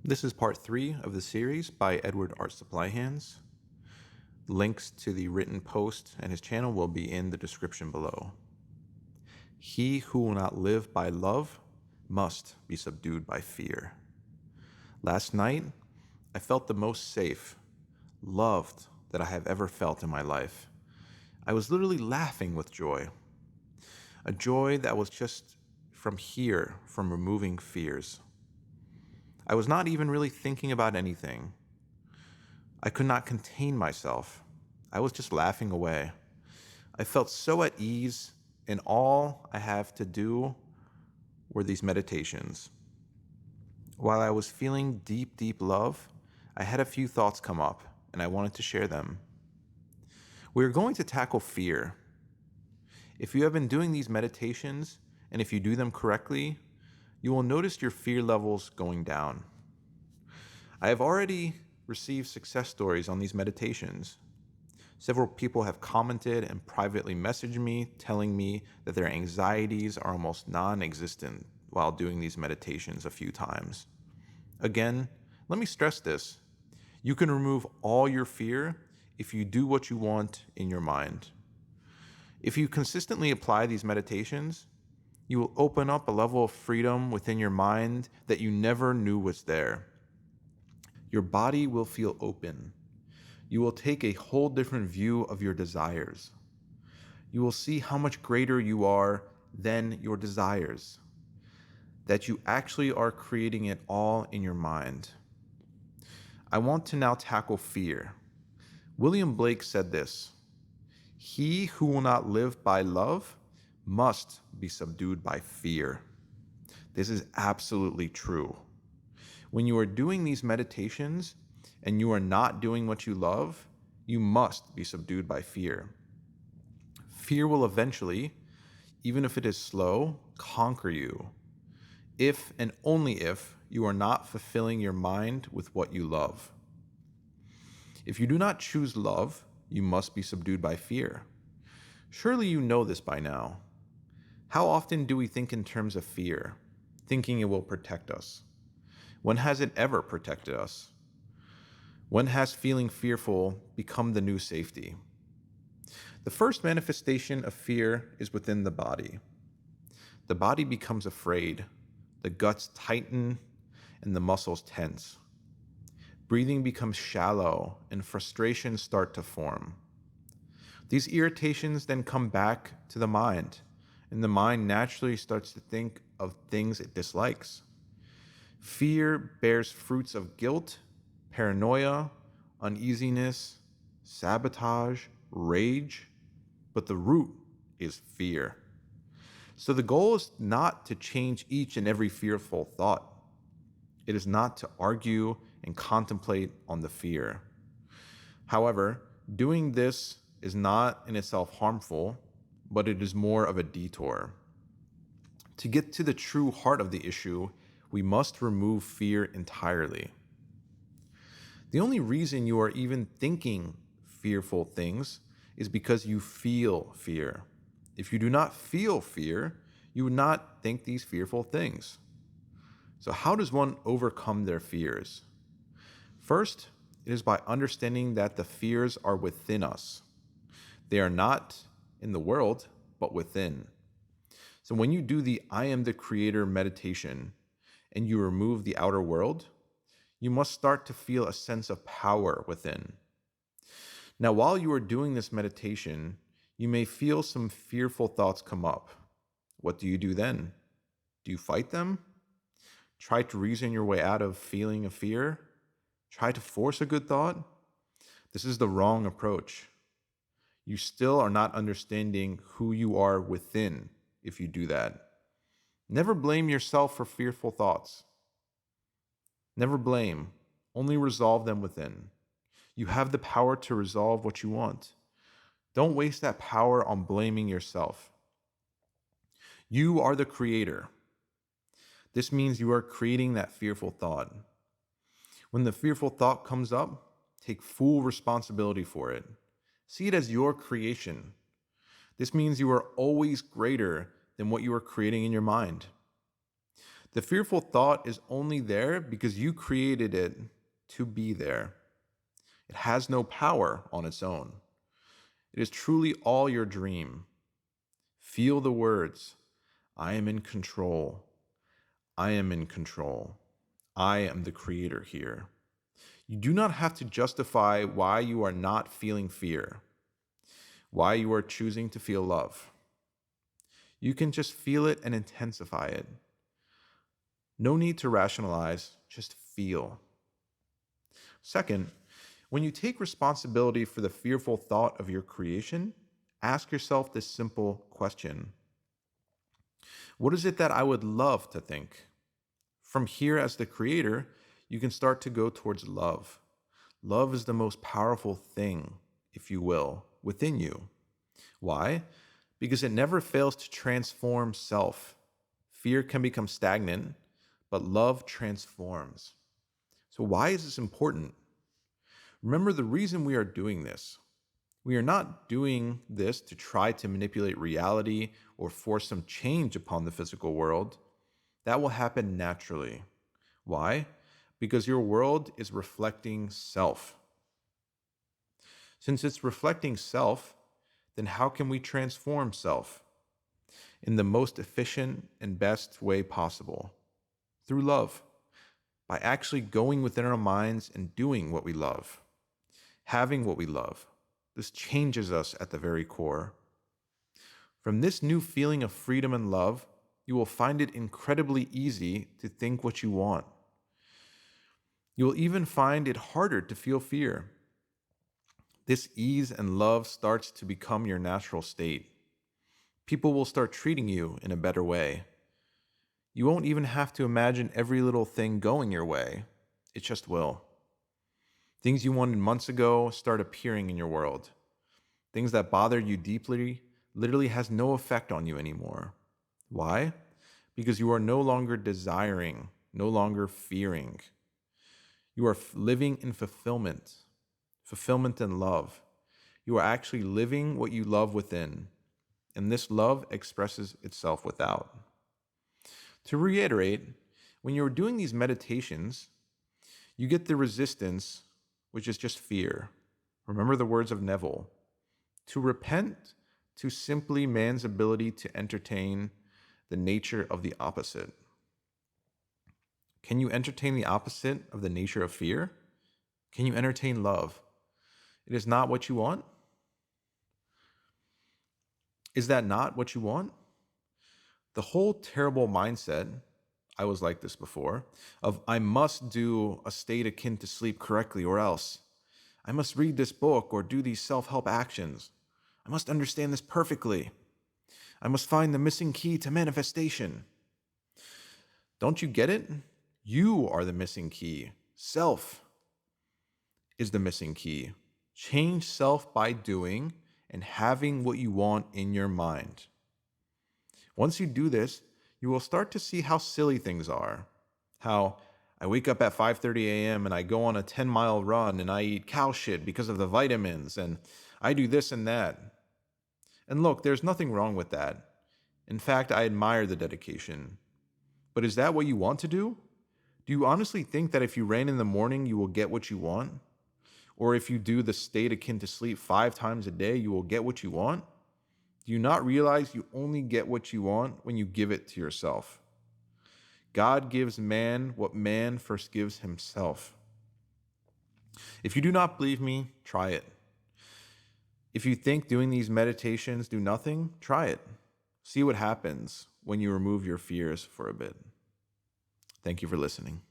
This is part 3 of the series by Edward Art Supply Hands. Links to the written post and his channel will be in the description below. He who will not live by love must be subdued by fear. Last night, I felt the most safe, loved that I have ever felt in my life. I was literally laughing with joy. A joy that was just from removing fears. I was not even really thinking about anything. I could not contain myself. I was just laughing away. I felt so at ease, and all I have to do were these meditations. While I was feeling deep, deep love, I had a few thoughts come up, and I wanted to share them. We're going to tackle fear. If you have been doing these meditations, and if you do them correctly, you will notice your fear levels going down. I have already received success stories on these meditations. Several people have commented and privately messaged me telling me that their anxieties are almost non-existent while doing these meditations a few times. Again, let me stress this. You can remove all your fear if you do what you want in your mind. If you consistently apply these meditations, you will open up a level of freedom within your mind that you never knew was there. Your body will feel open. You will take a whole different view of your desires. You will see how much greater you are than your desires, that you actually are creating it all in your mind. I want to now tackle fear. William Blake said this: "He who will not live by love must be subdued by fear." This is absolutely true. When you are doing these meditations and you are not doing what you love, you must be subdued by fear. Fear will eventually, even if it is slow, conquer you, if and only if you are not fulfilling your mind with what you love. If you do not choose love, you must be subdued by fear. Surely you know this by now. How often do we think in terms of fear, thinking it will protect us? When has it ever protected us? When has feeling fearful become the new safety? The first manifestation of fear is within the body. The body becomes afraid, the guts tighten, and the muscles tense. Breathing becomes shallow, and frustrations start to form. These irritations then come back to the mind, and the mind naturally starts to think of things it dislikes. Fear bears fruits of guilt, paranoia, uneasiness, sabotage, rage, but the root is fear. So the goal is not to change each and every fearful thought. It is not to argue and contemplate on the fear. However, doing this is not in itself harmful, but it is more of a detour. To get to the true heart of the issue, we must remove fear entirely. The only reason you are even thinking fearful things is because you feel fear. If you do not feel fear, you would not think these fearful things. So how does one overcome their fears? First, it is by understanding that the fears are within us. They are not in the world, but within. So when you do the I am the creator meditation and you remove the outer world, you must start to feel a sense of power within. Now, while you are doing this meditation, you may feel some fearful thoughts come up. What do you do then? Do you fight them? Try to reason your way out of feeling of fear? Try to force a good thought? This is the wrong approach. You still are not understanding who you are within if you do that. Never blame yourself for fearful thoughts. Never blame, only resolve them within. You have the power to resolve what you want. Don't waste that power on blaming yourself. You are the creator. This means you are creating that fearful thought. When the fearful thought comes up, take full responsibility for it. See it as your creation. This means you are always greater than what you are creating in your mind. The fearful thought is only there because you created it to be there. It has no power on its own. It is truly all your dream. Feel the words, I am in control. I am in control. I am the creator here. You do not have to justify why you are not feeling fear, why you are choosing to feel love. You can just feel it and intensify it. No need to rationalize, just feel. Second, when you take responsibility for the fearful thought of your creation, ask yourself this simple question. What is it that I would love to think? From here, as the creator, you can start to go towards love. Love is the most powerful thing, if you will, within you. Why? Because it never fails to transform self. Fear can become stagnant, but love transforms. So why is this important? Remember the reason we are doing this. We are not doing this to try to manipulate reality or force some change upon the physical world. That will happen naturally. Why? Because your world is reflecting self. Since it's reflecting self, then how can we transform self in the most efficient and best way possible? Through love, by actually going within our minds and doing what we love, having what we love. This changes us at the very core. From this new feeling of freedom and love, you will find it incredibly easy to think what you want. You will even find it harder to feel fear. This ease and love starts to become your natural state. People will start treating you in a better way. You won't even have to imagine every little thing going your way. It just will. Things you wanted months ago start appearing in your world. Things that bothered you deeply literally has no effect on you anymore. Why? Because you are no longer desiring, no longer fearing. You are living in fulfillment and love. You are actually living what you love within, and this love expresses itself without. To reiterate, when you're doing these meditations, you get the resistance, which is just fear. Remember the words of Neville. To repent, to simply man's ability to entertain the nature of the opposite. Can you entertain the opposite of the nature of fear? Can you entertain love? It is not what you want? Is that not what you want? The whole terrible mindset, I was like this before, of I must do a state akin to sleep correctly or else. I must read this book or do these self-help actions. I must understand this perfectly. I must find the missing key to manifestation. Don't you get it? You are the missing key. Self is the missing key. Change self by doing and having what you want in your mind. Once you do this, you will start to see how silly things are. How I wake up at 5:30 a.m. and I go on a 10-mile run and I eat cow shit because of the vitamins and I do this and that. And look, there's nothing wrong with that. In fact, I admire the dedication. But is that what you want to do? Do you honestly think that if you ran in the morning, you will get what you want? Or if you do the state akin to sleep 5 times a day, you will get what you want? Do you not realize you only get what you want when you give it to yourself? God gives man what man first gives himself. If you do not believe me, try it. If you think doing these meditations do nothing, try it. See what happens when you remove your fears for a bit. Thank you for listening.